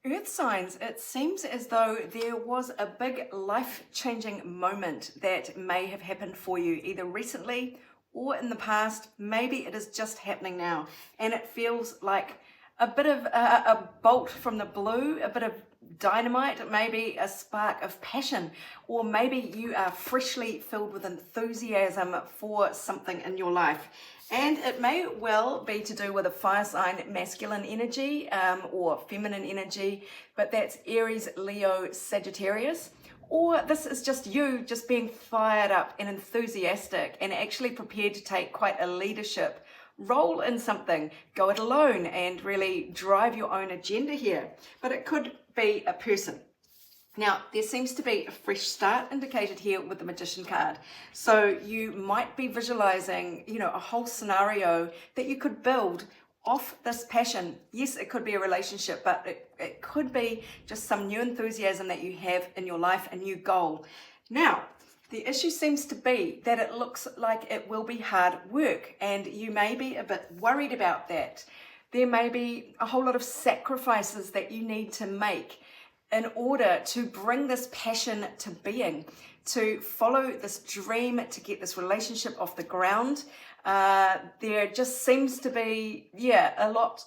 Earth signs, it seems as though there was a big life-changing moment that may have happened for you either recently or in the past. Maybe it is just happening now, and it feels like a bit of a bolt from the blue, a bit of dynamite, maybe a spark of passion, or maybe you are freshly filled with enthusiasm for something in your life. And it may well be to do with a fire sign masculine energy or feminine energy, but that's Aries, Leo, Sagittarius. Or this is just you just being fired up and enthusiastic and actually prepared to take quite a leadership role in something, go it alone and really drive your own agenda here. But it could be a person. Now, there seems to be a fresh start indicated here with the Magician card. So you might be visualizing, a whole scenario that you could build off this passion. Yes, it could be a relationship, but it could be just some new enthusiasm that you have in your life, a new goal. Now, the issue seems to be that it looks like it will be hard work, and you may be a bit worried about that. There may be a whole lot of sacrifices that you need to make in order to bring this passion to being, to follow this dream, to get this relationship off the ground. There just seems to be, a lot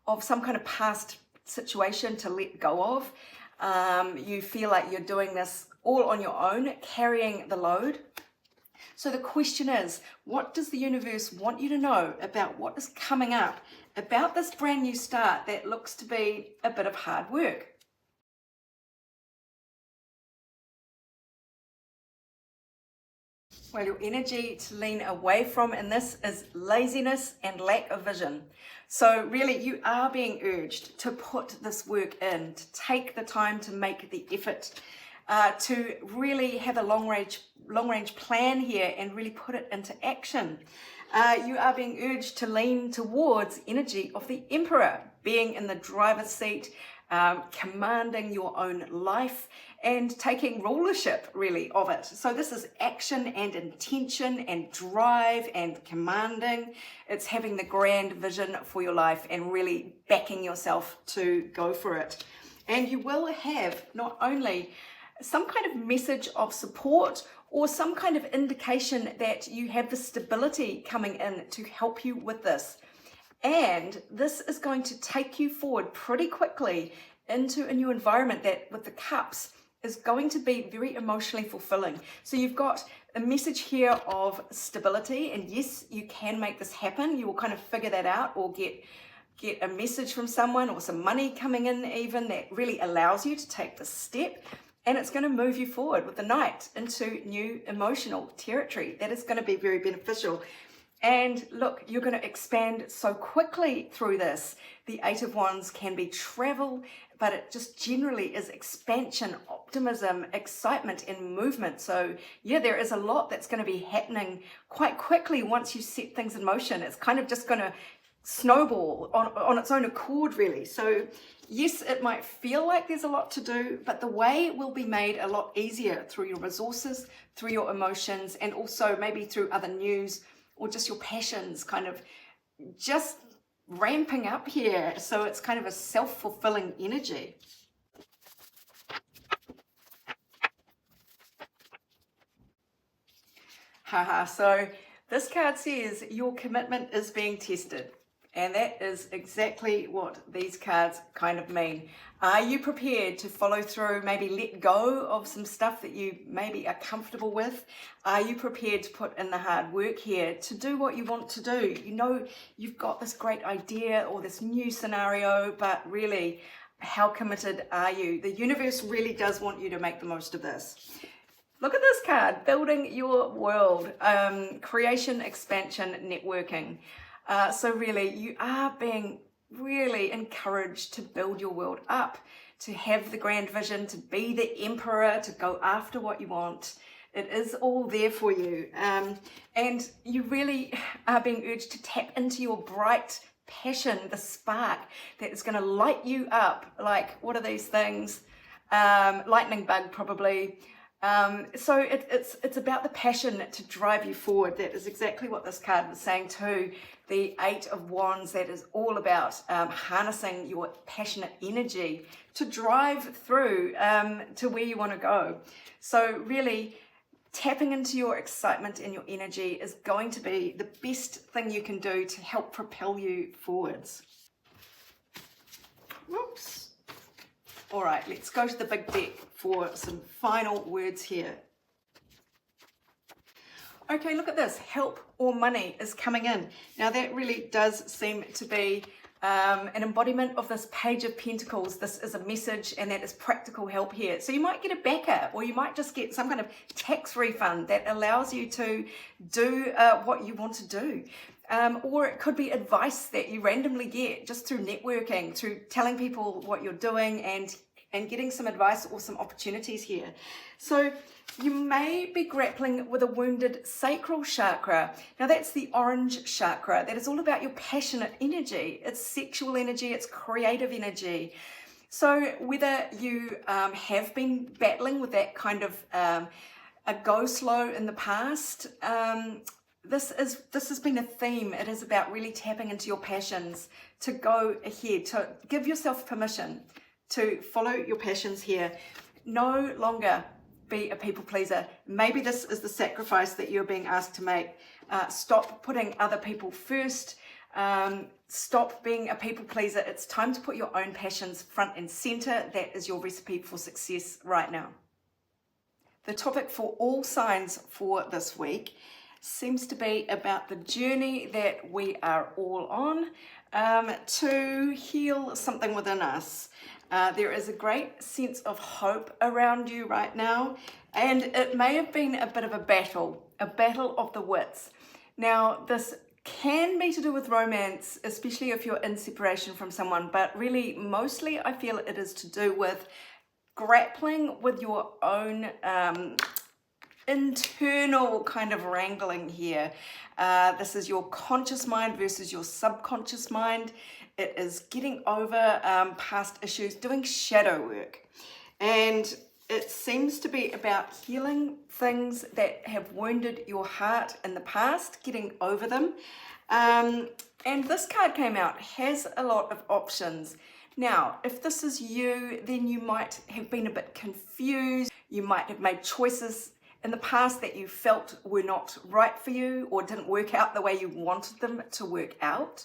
of some kind of past situation to let go of. You feel like you're doing this all on your own, carrying the load. So the question is, what does the universe want you to know about what is coming up, about this brand new start that looks to be a bit of hard work? Well, your energy to lean away from in this is laziness and lack of vision. So really, you are being urged to put this work in, to take the time to make the effort, to really have a long range plan here and really put it into action. You are being urged to lean towards energy of the Emperor, being in the driver's seat, commanding your own life and taking rulership really of it. So this is action and intention and drive and commanding. It's having the grand vision for your life and really backing yourself to go for it. And you will have not only some kind of message of support or some kind of indication that you have the stability coming in to help you with this. And this is going to take you forward pretty quickly into a new environment that, with the cups, is going to be very emotionally fulfilling. So you've got a message here of stability, and yes, you can make this happen. You will kind of figure that out or get a message from someone or some money coming in even that really allows you to take this step. And it's going to move you forward with the Knight into new emotional territory. That is going to be very beneficial. And look, you're going to expand so quickly through this. The Eight of Wands can be travel, but it just generally is expansion, optimism, excitement, and movement. So yeah, there is a lot that's going to be happening quite quickly once you set things in motion. It's kind of just going to snowball on its own accord, really. So yes, it might feel like there's a lot to do, but the way will be made a lot easier through your resources, through your emotions, and also maybe through other news or just your passions kind of just ramping up here. So it's kind of a self-fulfilling energy. So this card says your commitment is being tested. And that is exactly what these cards kind of mean. Are you prepared to follow through, maybe let go of some stuff that you maybe are comfortable with? Are you prepared to put in the hard work here to do what you want to do? You know, you've got this great idea or this new scenario, but really, how committed are you? The universe really does want you to make the most of this. Look at this card, building your world, creation, expansion, networking. So really, you are being really encouraged to build your world up, to have the grand vision, to be the emperor, to go after what you want. It is all there for you. And you really are being urged to tap into your bright passion, the spark that is going to light you up. Like, what are these things? Lightning bug, probably. So it's about the passion to drive you forward. That is exactly what this card was saying too. The Eight of Wands, that is all about harnessing your passionate energy to drive through to where you want to go. So really tapping into your excitement and your energy is going to be the best thing you can do to help propel you forwards. Whoops. All right, let's go to the big deck for some final words here. Okay, look at this. Help or money is coming in. Now that really does seem to be an embodiment of this Page of Pentacles. This is a message, and that is practical help here. So you might get a backer, or you might just get some kind of tax refund that allows you to do what you want to do. Or it could be advice that you randomly get just through networking, through telling people what you're doing and getting some advice or some opportunities here. So you may be grappling with a wounded sacral chakra. Now that's the orange chakra. That is all about your passionate energy. It's sexual energy, it's creative energy. So whether you have been battling with that kind of a go slow in the past, this has been a theme. It is about really tapping into your passions, to go ahead, to give yourself permission to follow your passions here. No longer be a people pleaser. Maybe this is the sacrifice that you're being asked to make. Stop putting other people first. Stop being a people pleaser. It's time to put your own passions front and center. That is your recipe for success right now. The topic for all signs for this week seems to be about the journey that we are all on to heal something within us. There is a great sense of hope around you right now, and it may have been a bit of a battle of the wits. Now, this can be to do with romance, especially if you're in separation from someone, but really, mostly I feel it is to do with grappling with your own internal kind of wrangling here. This is your conscious mind versus your subconscious mind. It is getting over past issues, doing shadow work. And it seems to be about healing things that have wounded your heart in the past, getting over them. And this card came out, has a lot of options. Now, if this is you, then you might have been a bit confused. You might have made choices in the past that you felt were not right for you or didn't work out the way you wanted them to work out.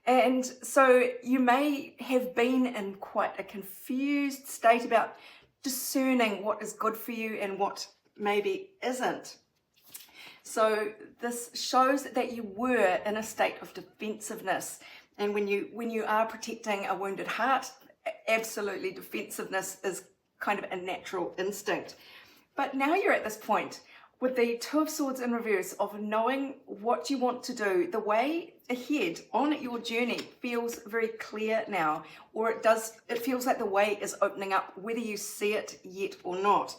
And so you may have been in quite a confused state about discerning what is good for you and what maybe isn't. So this shows that you were in a state of defensiveness. And when you are protecting a wounded heart, absolutely defensiveness is kind of a natural instinct. But now you're at this point with the Two of Swords in reverse of knowing what you want to do. The way ahead on your journey feels very clear now, or it feels like the way is opening up, whether you see it yet or not.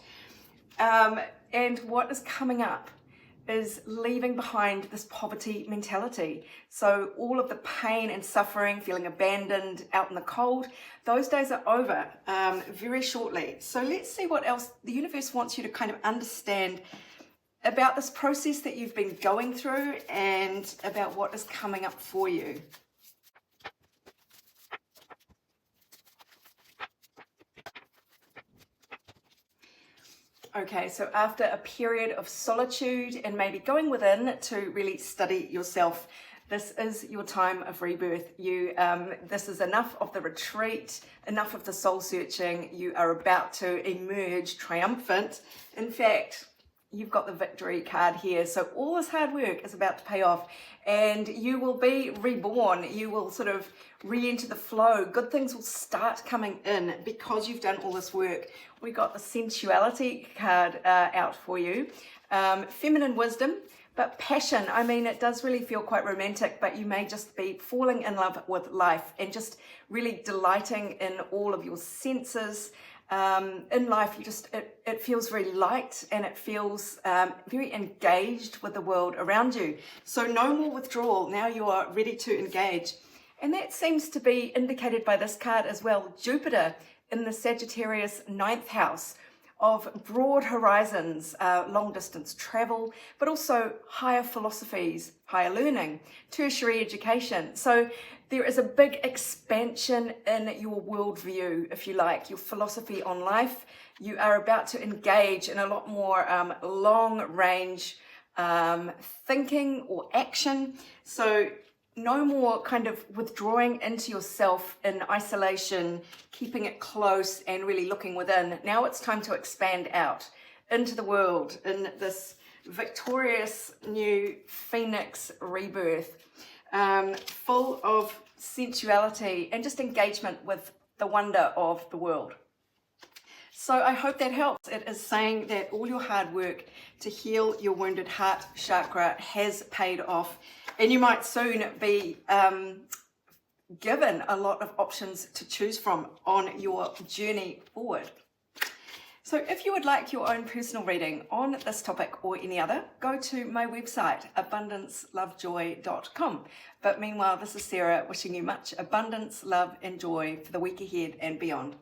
And what is coming up is leaving behind this poverty mentality. So all of the pain and suffering, feeling abandoned, out in the cold, those days are over very shortly. So let's see what else the universe wants you to kind of understand about this process that you've been going through and about what is coming up for you. Okay, so after a period of solitude and maybe going within to really study yourself, this is your time of rebirth. This is enough of the retreat, enough of the soul searching. You are about to emerge triumphant. In fact, you've got the victory card here. So all this hard work is about to pay off and you will be reborn. You will sort of re-enter the flow. Good things will start coming in because you've done all this work. We got the sensuality card out for you. Feminine wisdom, but passion. I mean, it does really feel quite romantic, but you may just be falling in love with life and just really delighting in all of your senses. In life, it feels very light and it feels very engaged with the world around you. So no more withdrawal. Now you are ready to engage. And that seems to be indicated by this card as well. Jupiter in the Sagittarius 9th house. of broad horizons, long distance travel, but also higher philosophies, higher learning, tertiary education. So there is a big expansion in your worldview, if you like, your philosophy on life. You are about to engage in a lot more long range thinking or action. So no more kind of withdrawing into yourself in isolation, keeping it close and really looking within. Now it's time to expand out into the world in this victorious new phoenix rebirth, full of sensuality and just engagement with the wonder of the world. So I hope that helps. It is saying that all your hard work to heal your wounded heart chakra has paid off, and you might soon be given a lot of options to choose from on your journey forward. So if you would like your own personal reading on this topic or any other, go to my website, abundancelovejoy.com. But meanwhile, this is Sarah wishing you much abundance, love and joy for the week ahead and beyond.